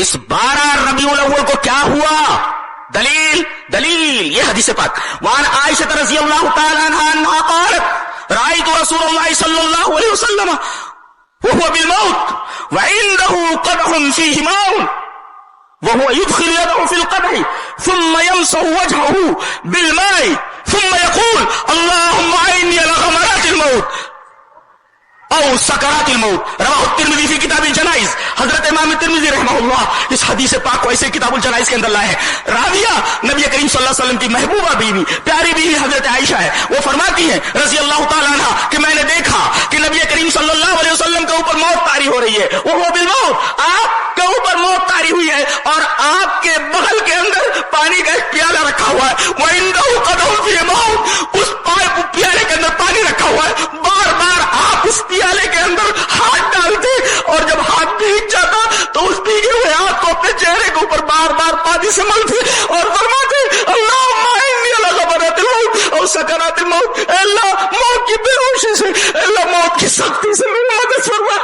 اس 12 ربیع الاول کو کیا ہوا؟ دلیل یہ حدیث پاک. وعن عائشہ رضی اللہ تعالی عنہا انہا قالت رأيت رسول الله صلى الله عليه وسلم وهو بالموت وعنده قدح فيه ماء وهو يدخل يده في القدح ثم يمسح وجهه بالماء ثم يقول اللهم اعني على غمرات الموت او سکرات الموت. رواہ الترمذی فی کتاب الجنائز. حضرت امام ترمذی رحمہ اللہ اس حدیث پاک کو ایسے کتاب الجنائز کے اندر لائے ہیں. راویہ نبی کریم صلی اللہ علیہ وسلم کی محبوبہ بیوی پیاری بیوی حضرت عائشہ ہے. وہ فرماتی ہیں رضی اللہ تعالیٰ عنہ کہ میں نے دیکھا کہ نبی کریم صلی اللہ علیہ وسلم کے اوپر موت طاری ہو رہی ہے. وہ بالموت آپ کے اوپر موت طاری ہوئی ہے اور آپ کے بغل کے اندر پانی کا ایک پیالہ رکھا ہوا ہے. وعنده قدح فيه ماء اس پیالے کے اندر پانی رکھا ہوا ہے. بار بار آپ اس پیالے کے اندر ہاتھ ڈالتے اور جب ہاتھ بھیگ جاتا تو اس بھیگے ہوئے ہاتھ کو اپنے چہرے کے اوپر بار بار پانی سے ملتے اور فرماتے اللہم اعنی علی غمرات الموت اور سکرات الموت. اللہ موت کی بے ہوشی سے، اللہ موت کی سختی سے میری مدد فرما.